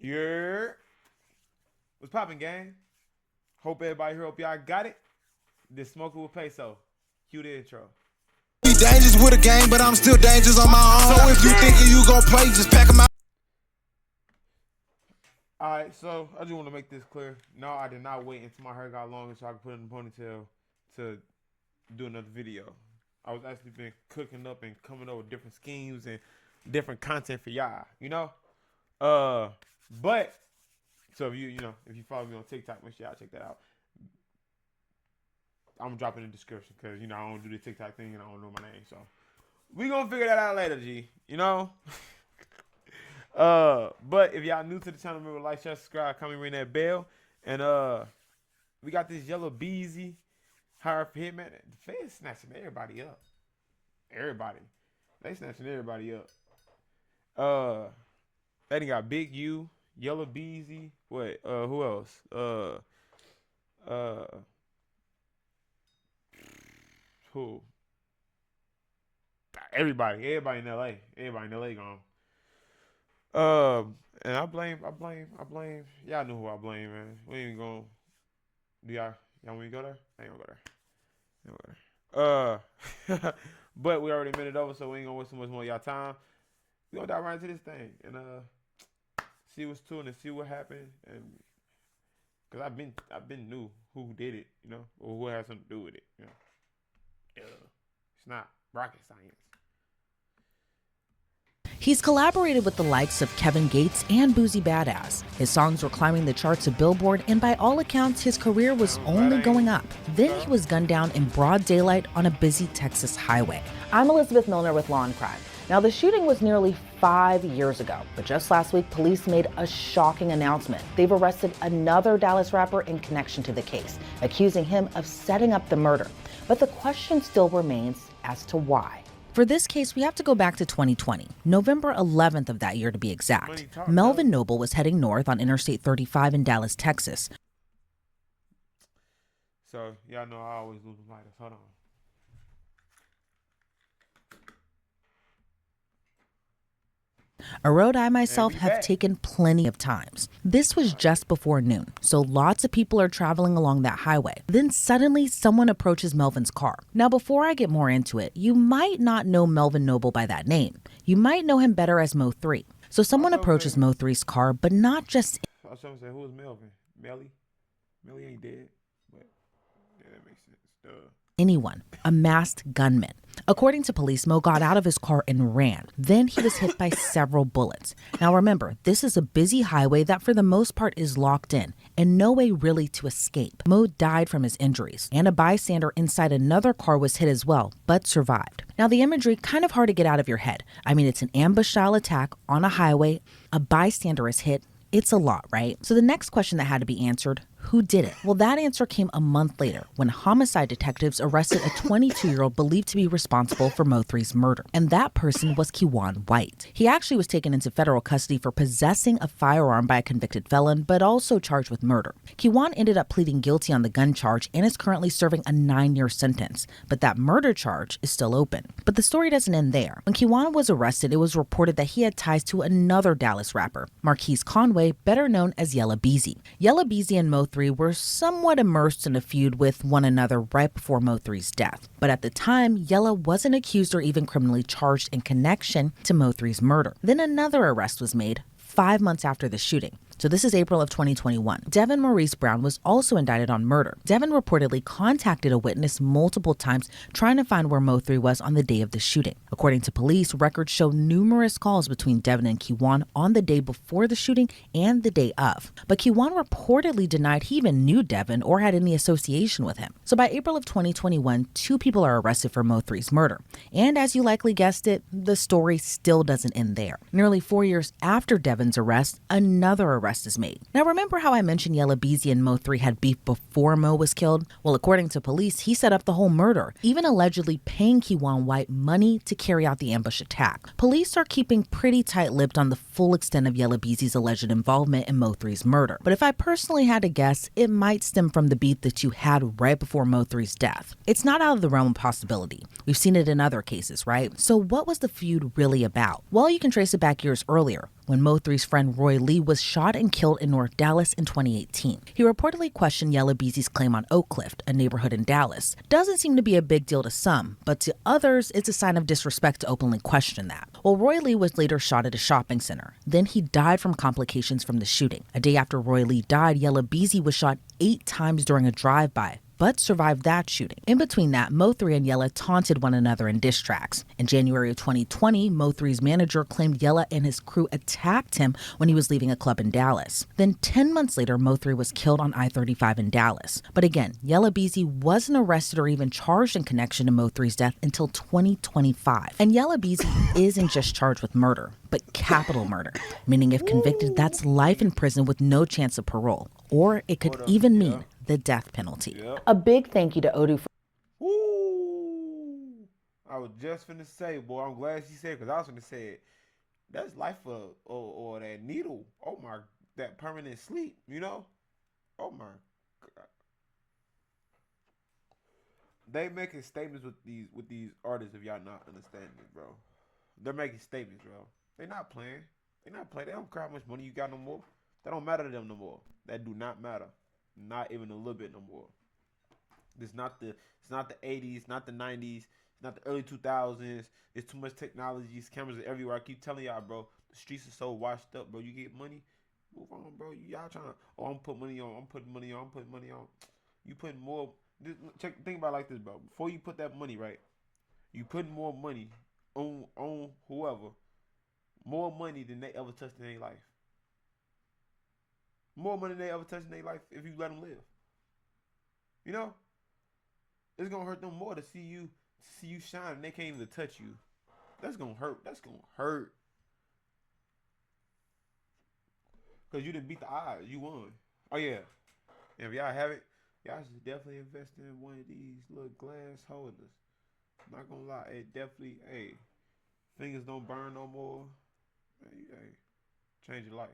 You're what's poppin', gang? Hope everybody here. Hope y'all got it. This smoking with Peso. Cue the intro. Be dangerous with a game, but I'm still dangerous on my own. So if you thinking you gon' play, just pack 'em out. Alright, so I just want to make this clear. No, I did not wait until my hair got longer so I could put it in a ponytail to do another video. I was actually been cooking up and coming up with different schemes and different content for y'all, you know? But so if if you follow me on TikTok, make sure y'all check that out. I'm gonna drop it in the description because I don't do the TikTok thing and I don't know my name, so we gonna figure that out later, G. But if y'all new to the channel, remember like, share, subscribe, comment, ring that bell, and we got this Yella Beezy hire for Hitman. The feds snatching everybody up. They snatching everybody up. They done got Big U, Yella Beezy. What? Who else? Who? Everybody in LA. Everybody in LA gone. And I blame. Y'all know who I blame, man. We ain't gonna. Do y'all want me to go there? I ain't gonna go there. But we already made it over, so we ain't gonna waste too much more of y'all time. We gonna dive right into this thing and see what's to it and see what happened, and cause I've been knew who did it, or who had something to do with it, It's not rocket science. He's collaborated with the likes of Kevin Gates and Boozy Badass. His songs were climbing the charts of Billboard, and by all accounts, his career was only going up. Then he was gunned down in broad daylight on a busy Texas highway. I'm Elizabeth Milner with Law and Crime. Now, the shooting was nearly 5 years ago, but just last week, police made a shocking announcement. They've arrested another Dallas rapper in connection to the case, accusing him of setting up the murder. But the question still remains as to why. For this case, we have to go back to 2020, November 11th of that year to be exact. Melvin Noble was heading north on Interstate 35 in Dallas, Texas. So, y'all know I always lose my lighters. Hold on. A road I myself have taken plenty of times. This was just before noon, so lots of people are traveling along that highway. Then suddenly someone approaches Melvin's car. Now before I get more into it, you might not know Melvin Noble by that name. You might know him better as Mo3. So someone approaches Mo3's car, but not just... I was trying to say, who is Melvin? Melly? Melly ain't dead, but yeah, that makes sense. Duh. Anyone, a masked gunman. According to police, Mo got out of his car and ran. Then he was hit by several bullets. Now remember, this is a busy highway that for the most part is locked in and no way really to escape. Mo died from his injuries, and a bystander inside another car was hit as well, but survived. Now the imagery, kind of hard to get out of your head. I mean, it's an ambush-style attack on a highway, a bystander is hit. It's a lot, right? So the next question that had to be answered, who did it? Well, that answer came a month later when homicide detectives arrested a 22-year-old believed to be responsible for Mo3's murder. And that person was Kiwan White. He actually was taken into federal custody for possessing a firearm by a convicted felon, but also charged with murder. Kiwan ended up pleading guilty on the gun charge and is currently serving a 9-year sentence. But that murder charge is still open. But the story doesn't end there. When Kiwan was arrested, it was reported that he had ties to another Dallas rapper, Marquise Conway, better known as Yella Beezy. Yella Beezy and Mo3 were somewhat immersed in a feud with one another right before Mo3's death. But at the time, Yella wasn't accused or even criminally charged in connection to Mo3's murder. Then another arrest was made 5 months after the shooting. So this is April of 2021. Devin Maurice Brown was also indicted on murder. Devin reportedly contacted a witness multiple times trying to find where Mo3 was on the day of the shooting. According to police, records show numerous calls between Devin and Kiwan on the day before the shooting and the day of. But Kiwan reportedly denied he even knew Devin or had any association with him. So by April of 2021, 2 people are arrested for Mo3's murder. And as you likely guessed it, the story still doesn't end there. Nearly 4 years after Devin's arrest, another arrest is made. Now remember how I mentioned Yella Beezy and Mo3 had beef before Mo was killed? Well, according to police, he set up the whole murder, even allegedly paying Kiwan White money to carry out the ambush attack. Police are keeping pretty tight-lipped on the full extent of Yella Beezy's alleged involvement in Mo3's murder. But if I personally had to guess, it might stem from the beef that you had right before Mo3's death. It's not out of the realm of possibility. We've seen it in other cases, right? So what was the feud really about? Well, you can trace it back years earlier, when Mo3's friend Roy Lee was shot and killed in North Dallas in 2018. He reportedly questioned Yella Beezy's claim on Oak Cliff, a neighborhood in Dallas. Doesn't seem to be a big deal to some, but to others, it's a sign of disrespect to openly question that. Well, Roy Lee was later shot at a shopping center. Then he died from complications from the shooting. A day after Roy Lee died, Yella Beezy was shot 8 times during a drive-by, but survived that shooting. In between that, Mo3 and Yella taunted one another in diss tracks. In January of 2020, Mo3's manager claimed Yella and his crew attacked him when he was leaving a club in Dallas. Then 10 months later, Mo3 was killed on I-35 in Dallas. But again, Yella Beezy wasn't arrested or even charged in connection to Mo3's death until 2025. And Yella Beezy isn't just charged with murder, but capital murder, meaning if convicted, that's life in prison with no chance of parole. Or it could even mean the death penalty. A big thank you to Odu for I was just finna say, boy, I'm glad she said it, because I was finna say it. That's life or that needle. Oh my, that permanent sleep, you know? Oh my God. They making statements with these artists, if y'all not understanding it, bro. They're making statements, bro. They not playing. They not playing. They don't care how much money you got no more. That don't matter to them no more. That do not matter. Not even a little bit no more. It's not the 80s, not the 90s, it's not the early 2000s. There's too much technology. Cameras are everywhere. I keep telling y'all, bro. The streets are so washed up, bro. You get money, move on, bro. Y'all trying to, oh, I'm putting money on. I'm putting money on. I'm putting money on. You putting more. Think about it like this, bro. Before you put that money, right? You putting more money on whoever. More money than they ever touched in their life. More money than they ever touched in their life if you let them live. You know? It's gonna hurt them more to see you shine and they can't even touch you. That's gonna hurt. That's gonna hurt. Cause you didn't beat the odds. You won. Oh yeah. And if y'all have it, y'all should definitely invest in one of these little glass holders. I'm not gonna lie, it definitely, hey, fingers don't burn no more. Hey, change your life.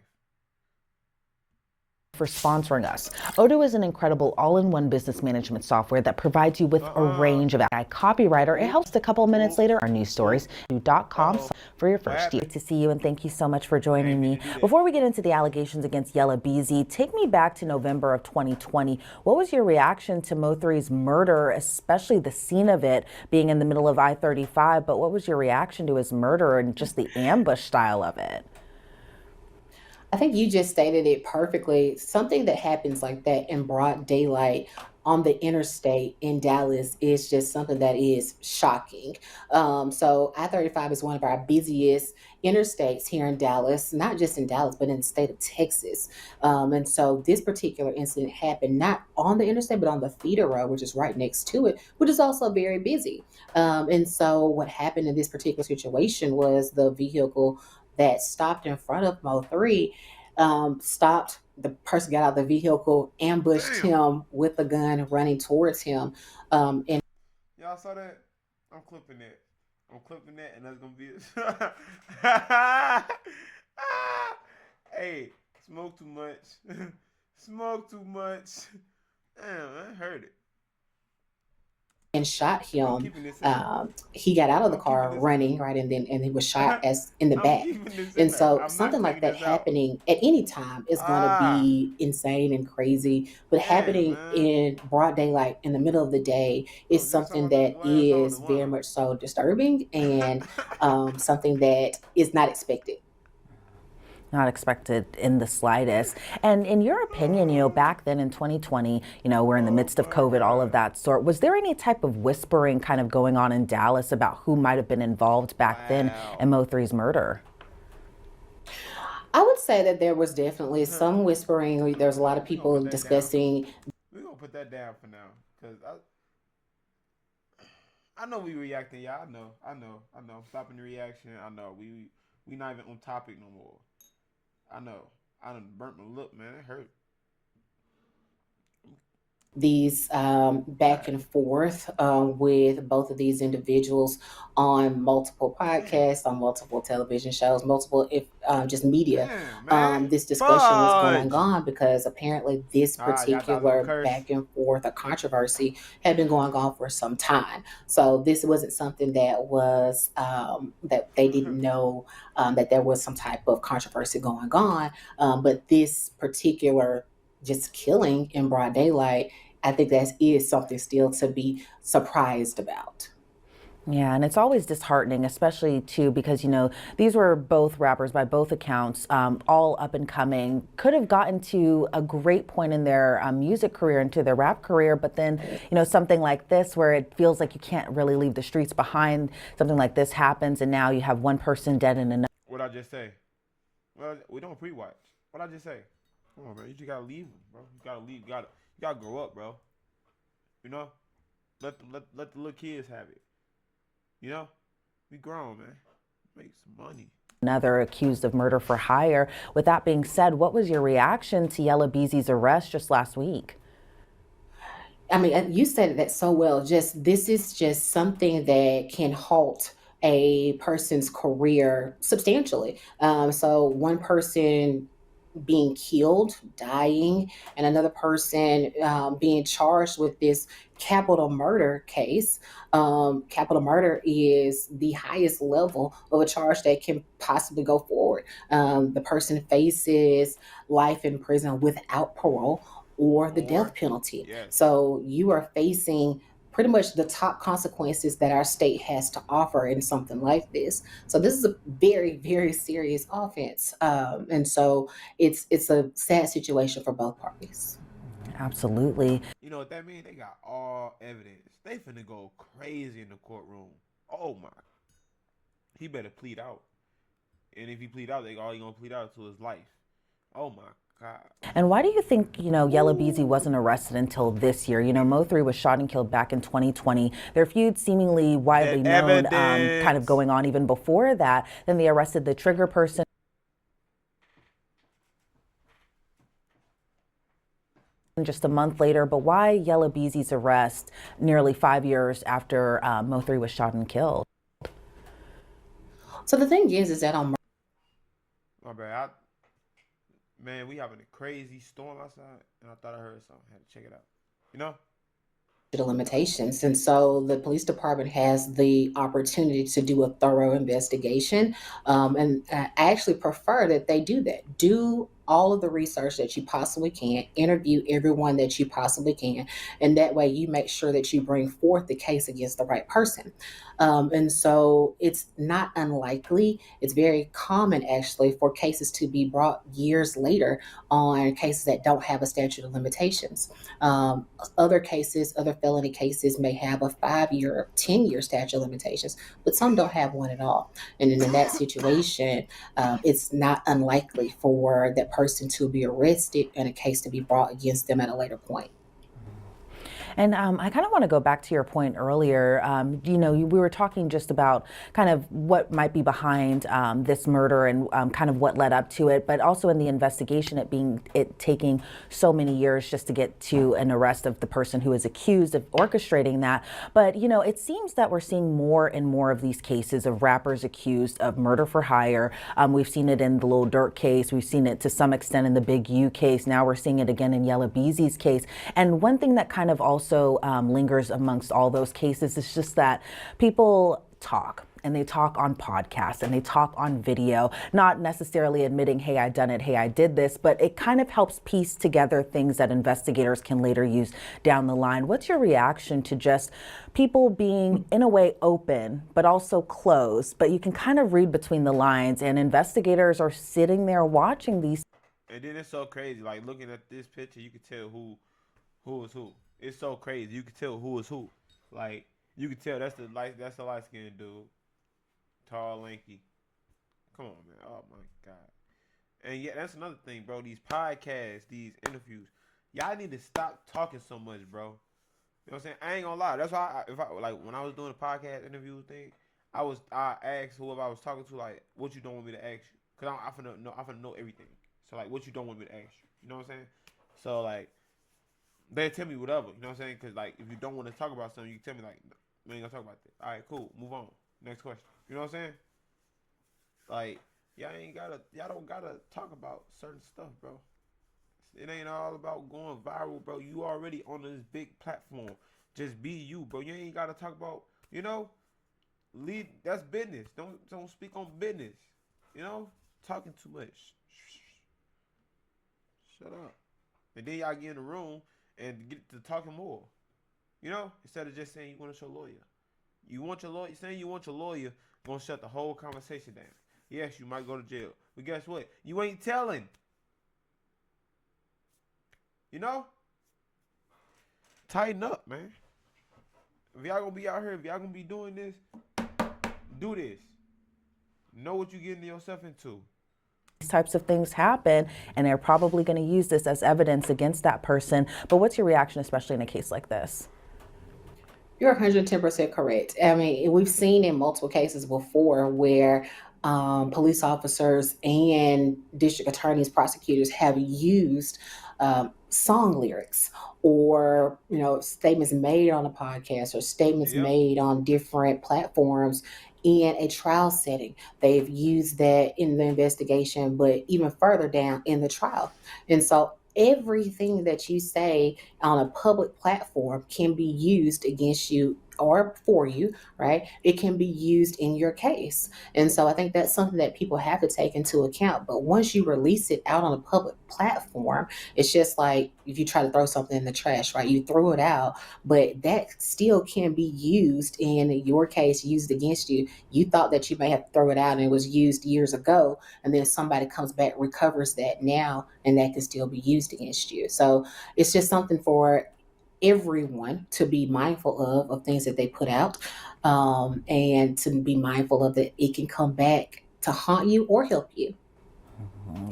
for sponsoring us. Odoo is an incredible all-in-one business management software that provides you with a range of copywriter. It helps a couple minutes later. Our news stories, odoo.com for your first year. To see you and thank you so much for joining me. Before we get into the allegations against Yella Beezy, take me back to November of 2020. What was your reaction to Mo3's murder, especially the scene of it being in the middle of I-35? But what was your reaction to his murder and just the ambush style of it? I think you just stated it perfectly. Something that happens like that in broad daylight on the interstate in Dallas is just something that is shocking. So I-35 is one of our busiest interstates here in Dallas, not just in Dallas, but in the state of Texas. And so this particular incident happened not on the interstate, but on the feeder road, which is right next to it, which is also very busy. And so what happened in this particular situation was the vehicle that stopped in front of Mo3 stopped. The person got out of the vehicle, ambushed him with a gun, running towards him. And Y'all saw that? I'm clipping that. I'm clipping that, and that's gonna be it. Hey, smoke too much. Smoke too much. Damn, I heard it. and shot him. He got out of the car running, right, and he was shot as in the back. And so something like that happening at any time is going to be insane and crazy. But happening in broad daylight in the middle of the day is something that is very much so disturbing and something that is not expected. Not expected in the slightest. And in your opinion, back then in 2020, we're in the midst of COVID, all of that sort. Was there any type of whispering kind of going on in Dallas about who might have been involved back then in Mo3's murder? I would say that there was definitely some whispering. There's a lot of people discussing. We're going to put that down for now. Because I know we reacting, y'all. I know. I'm stopping the reaction. I know. We not even on topic no more. I know. I done burnt my lip, man. It hurt. these back and forth with both of these individuals on multiple Damn. podcasts, on multiple television shows, multiple, if just media. Damn, man. This discussion was going Fudge. on because apparently this Y'all thought it was a particular curse? back and forth or controversy had been going on for some time. So this wasn't something that was that they didn't know that there was some type of controversy going on. But this particular just killing in broad daylight, I think that is something still to be surprised about. Yeah, and it's always disheartening, especially too, because, these were both rappers by both accounts, all up and coming, could have gotten to a great point in their music career, into their rap career. But then, something like this, where it feels like you can't really leave the streets behind, something like this happens, and now you have one person dead and another. What'd I just say? Well, we don't pre-watch. What'd I just say? Come on, bro. You just gotta leave them, bro. You gotta leave. You gotta grow up, bro. You know? Let the little kids have it. You know? We grown, man. Make some money. Another accused of murder for hire. With that being said, what was your reaction to Yella Beezy's arrest just last week? I mean, you said that so well. Just this is just something that can halt a person's career substantially. So one person being killed, dying, and another person being charged with this capital murder case. Capital murder is the highest level of a charge that can possibly go forward. The person faces life in prison without parole or the death Or, penalty. yes. So you are facing pretty much the top consequences that our state has to offer in something like this. So this is a very, very serious offense, and so it's a sad situation for both parties. Absolutely. You know what that means? They got all evidence. They finna go crazy in the courtroom. Oh my. He better plead out. And if he plead out, all he gonna plead out to his life. Oh my God. And why do you think, Yella Beezy wasn't arrested until this year? Mo3 was shot and killed back in 2020. Their feud seemingly widely That known, kind of evidence. going on even before that. Then they arrested the trigger person just a month later. But why Yella Beezy's arrest nearly 5 years after Mo3 was shot and killed? So the thing is that on My bad. Man, we having a crazy storm outside, and I thought I heard something. I had to check it out. You know? the limitations. And so the police department has the opportunity to do a thorough investigation. And I actually prefer that they do that. Do all of the research that you possibly can, interview everyone that you possibly can, and that way you make sure that you bring forth the case against the right person. And so it's not unlikely, it's very common actually for cases to be brought years later on cases that don't have a statute of limitations. Other cases, other felony cases may have a 5 year, 10-year statute of limitations, but some don't have one at all. And in that situation, it's not unlikely for that person to be arrested and a case to be brought against them at a later point. And I kind of want to go back to your point earlier. We were talking just about kind of what might be behind this murder and kind of what led up to it, but also in the investigation, it taking so many years just to get to an arrest of the person who is accused of orchestrating that. But it seems that we're seeing more and more of these cases of rappers accused of murder for hire. We've seen it in the Lil Durk case. We've seen it to some extent in the Big U case. Now we're seeing it again in Yella Beezy's case. And one thing that kind of also lingers amongst all those cases is just that people talk, and they talk on podcasts, and they talk on video, not necessarily admitting, hey, I done it, hey, I did this, but it kind of helps piece together things that investigators can later use down the line. What's your reaction to just people being, in a way, open, but also closed, but you can kind of read between the lines, and investigators are sitting there watching these? And then it's so crazy. Like looking at this picture, you can tell who is who. It's so crazy. You can tell who is who. Like you can tell that's the light skinned dude, tall, lanky. Come on, man. Oh my God. And yeah, that's another thing, bro. These podcasts, these interviews, y'all need to stop talking so much, bro. You know what I'm saying? I ain't gonna lie. That's why if I like when I was doing the podcast interview thing, I asked whoever I was talking to like, what you don't want me to ask you? Cause I finna know everything. So like, what you don't want me to ask you? You know what I'm saying? So like, They tell me whatever. You know what I'm saying? Because like, if you don't want to talk about something, you can tell me like, we ain't gonna talk about this. All right, cool. Move on. Next question. You know what I'm saying? Like, y'all don't gotta talk about certain stuff, bro. It ain't all about going viral, bro. You already on this big platform. Just be you, bro. You ain't gotta talk about, you know, lead. That's business. Don't speak on business. You know, talking too much. Shut up. And then y'all get in the room and get to talking more. You know, instead of just saying you want to show lawyer. You want your lawyer saying you want your lawyer gonna shut the whole conversation down. Yes, you might go to jail, but guess what? You ain't telling. You know, tighten up, man. If y'all gonna be out here, if y'all gonna be doing this, do this. Know what you getting yourself into. These types of things happen, and they're probably going to use this as evidence against that person. But what's your reaction, especially in a case like this? You're 110% correct. I mean, we've seen in multiple cases before where police officers and district attorneys, prosecutors have used song lyrics or statements made on a podcast or statements Yep. made on different platforms in a trial setting. They've used that in the investigation, but even further down in the trial. And so everything that you say on a public platform can be used against you or for you, right? It can be used in your case. And so I think that's something that people have to take into account. But once you release it out on a public platform, it's just like if you try to throw something in the trash, right? You threw it out, but that still can be used in your case, used against you. You thought that you may have to throw it out and it was used years ago, and then somebody comes back, recovers that now, and that can still be used against you. So it's just something for everyone to be mindful of things that they put out, and to be mindful of that it can come back to haunt you or help you.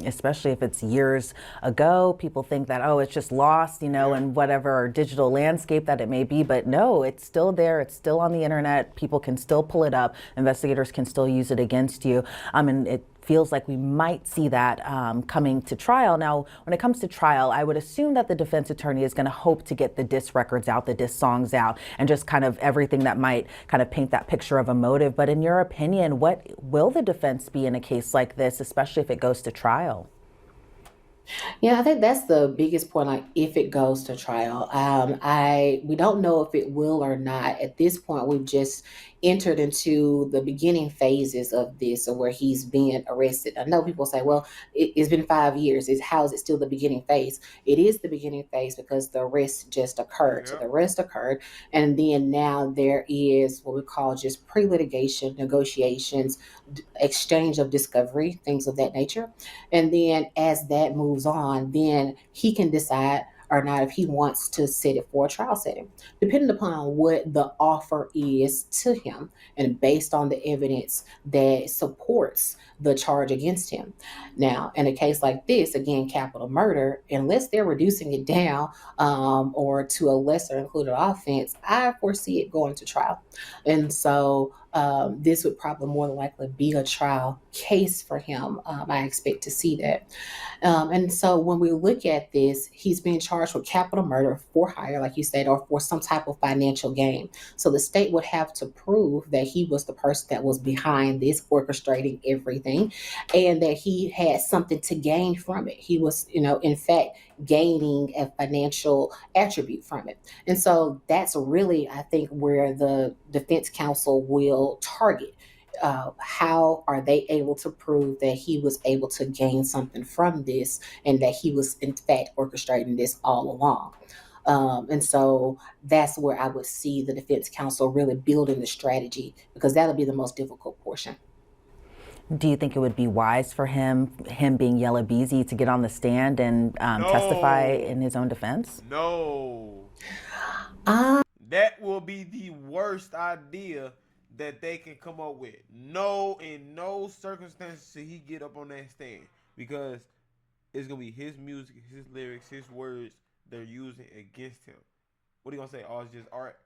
Especially if it's years ago, people think that, oh, it's just lost, Yeah. in whatever digital landscape that it may be. But no, it's still there. It's still on the internet. People can still pull it up. Investigators can still use it against you. And it feels like we might see that coming to trial. Now, when it comes to trial, I would assume that the defense attorney is going to hope to get the diss records out, the diss songs out, and just kind of everything that might kind of paint that picture of a motive. But in your opinion, what will the defense be in a case like this, especially if it goes to trial? Yeah, I think that's the biggest point. Like, if it goes to trial, we don't know if it will or not. At this point, we've just entered into the beginning phases of this, or where he's being arrested. I know people say, "Well, it's been 5 years. How is it still the beginning phase?" It is the beginning phase because the arrest just occurred. So the Yep. arrest occurred, and then now there is what we call just pre-litigation negotiations, exchange of discovery, things of that nature. And then as that moves on, then he can decide or not if he wants to set it for a trial setting, depending upon what the offer is to him and based on the evidence that supports the charge against him. Now, in a case like this, again, capital murder, unless they're reducing it down, or to a lesser included offense, I foresee it going to trial. And so this would probably more than likely be a trial case for him. I expect to see that. And so when we look at this, he's being charged with capital murder for hire, like you said, or for some type of financial gain. So the state would have to prove that he was the person that was behind this, orchestrating everything, and that he had something to gain from it. He was, in fact, gaining a financial attribute from it. And so that's really, I think, where the defense counsel will target. How are they able to prove that he was able to gain something from this and that he was, in fact, orchestrating this all along? And so that's where I would see the defense counsel really building the strategy, because that'll be the most difficult portion. Do you think it would be wise for him being Yella Beezy, to get on the stand and testify No. in his own defense? No. Uh, That will be the worst idea that they can come up with. No, in no circumstances should he get up on that stand, because it's gonna be his music, his lyrics, his words they're using against him. What are you gonna say? Oh, it's just art.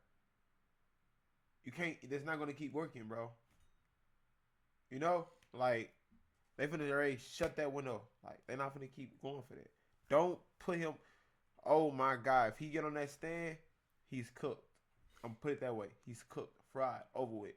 You can't. That's not gonna keep working, bro. You know, like they finna already shut that window. Like they're not finna keep going for that. Don't put him. Oh my God, if he get on that stand, he's cooked. I'm put it that way. He's cooked, fried, over with.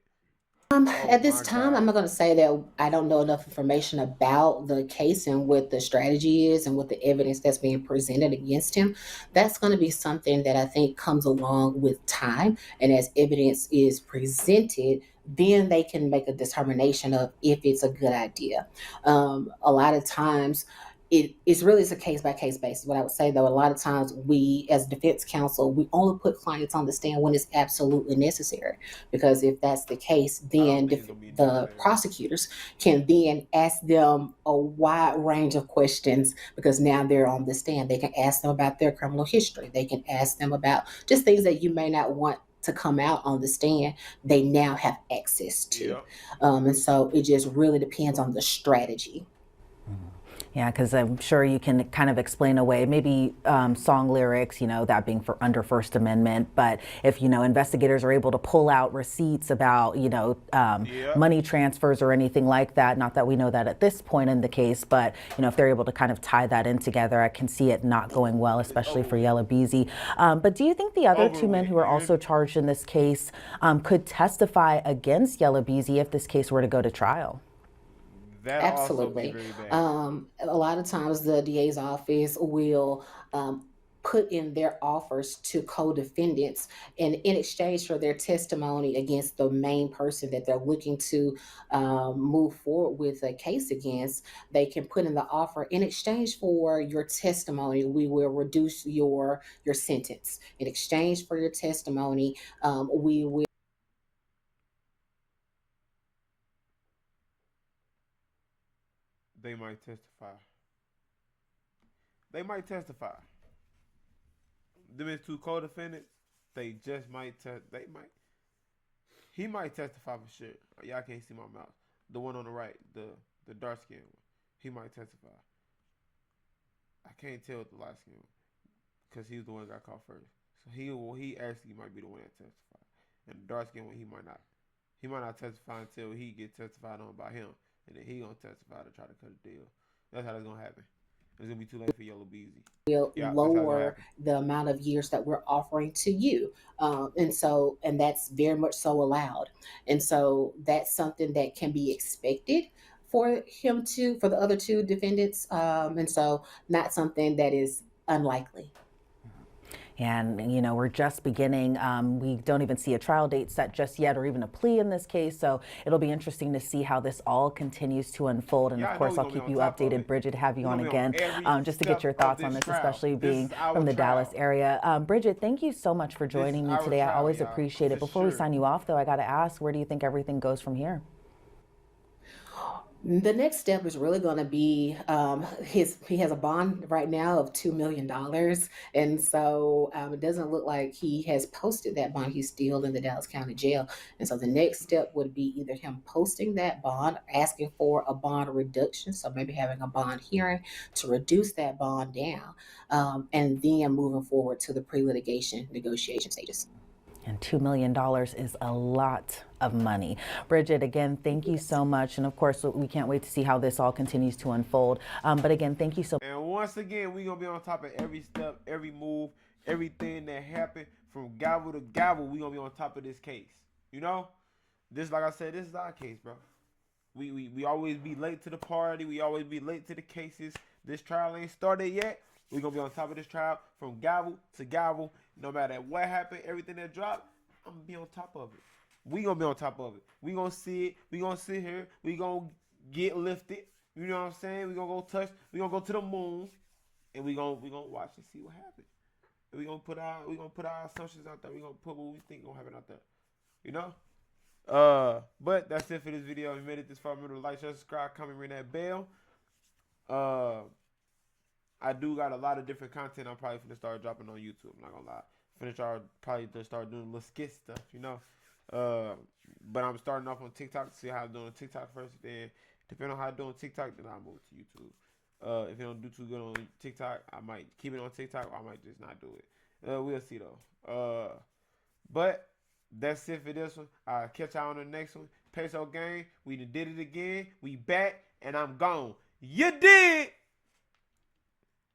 Oh At this my time, God. I'm not going to say that I don't know enough information about the case and what the strategy is and what the evidence that's being presented against him. That's going to be something that I think comes along with time. And as evidence is presented, then they can make a determination of if it's a good idea. A lot of times, it's really a case by case basis. What I would say though, a lot of times we, as defense counsel, we only put clients on the stand when it's absolutely necessary. Because if that's the case, I don't then think it's gonna be the necessary. prosecutors can then ask them a wide range of questions because now they're on the stand. They can ask them about their criminal history. They can ask them about just things that you may not want to come out on the stand. They now have access to. Yep. And so it just really depends on the strategy. Yeah, because I'm sure you can kind of explain away maybe song lyrics, that being for under First Amendment. But if, investigators are able to pull out receipts about, Yep. money transfers or anything like that, not that we know that at this point in the case, but, if they're able to kind of tie that in together, I can see it not going well, It's especially over for with. Yella Beezy. But do you think the other Over two men with. who are You hear also me? charged in this case could testify against Yella Beezy if this case were to go to trial? That'll also be Absolutely. very bad. A lot of times the DA's office will put in their offers to co-defendants, and in exchange for their testimony against the main person that they're looking to move forward with a case against, they can put in the offer, in exchange for your testimony, we will reduce your sentence. In exchange for your testimony, we will. They might testify. They might testify. Them is two co-defendants. They just might test. They might. He might testify for shit. Y'all can't see my mouth. The one on the right, the dark skin one. He might testify. I can't tell with the light skin one because he's the one that got caught first. So he actually might be the one that testify. And the dark skin one, he might not. He might not testify until he get testified on by him, and then he gonna testify to try to cut a deal. That's how that's gonna happen. It's gonna be too late for Yellow Beezy. Will Yeah, that's how it's gonna lower happen. the amount of years that we're offering to you. And that's very much so allowed. And so that's something that can be expected for the other two defendants. And so not something that is unlikely. And, we're just beginning. We don't even see a trial date set just yet or even a plea in this case. So it'll be interesting to see how this all continues to unfold. And Yeah, of I know course, we're I'll gonna be keep on you top of updated, it. Bridget, to have you We're on gonna be on again every just to get your step of thoughts on this this, trial. especially This being is our from the Dallas trial. area. Bridget, thank you so much for This is joining me our today. I trial, always y'all, appreciate it. for Before we sure. sign you off, though, I got to ask, where do you think everything goes from here? The next step is really going to be he has a bond right now of $2 million, and so it doesn't look like he has posted that bond. He's still in the Dallas County Jail, and so the next step would be either him posting that bond, asking for a bond reduction, so maybe having a bond hearing to reduce that bond down, and then moving forward to the pre-litigation negotiation stages. And $2 million is a lot of money. Bridget, again, thank you Yes. so much. And of course, we can't wait to see how this all continues to unfold. But again, thank you so much. And once again, we gonna be on top of every step, every move, everything that happened from gavel to gavel. We gonna be on top of this case. You know, this like I said, this is our case, bro. We always be late to the party. We always be late to the cases. This trial ain't started yet. We gonna be on top of this trial from gavel to gavel. No matter what happened, everything that dropped, I'm gonna be on top of it. We gonna be on top of it. We gonna see it. We gonna sit here. We gonna get lifted. You know what I'm saying? We gonna go touch. We gonna go to the moon, and we gonna watch and see what happens. We gonna put our assumptions out there. We gonna put what we think gonna happen out there. You know. But that's it for this video. If you made it this far, remember to like, share, subscribe, comment, ring that bell. Uh, I do got a lot of different content. I'm probably finna start dropping on YouTube. I'm not gonna lie. Probably to start doing little skit stuff, you know. But I'm starting off on TikTok to see how I'm doing on TikTok first. Then, depending on how I'm doing TikTok, then I'll move to YouTube. If you don't do too good on TikTok, I might keep it on TikTok, or I might just not do it. We'll see though. But that's it for this one. I'll catch y'all on the next one. Peso gang, we done did it again. We back, and I'm gone. You did.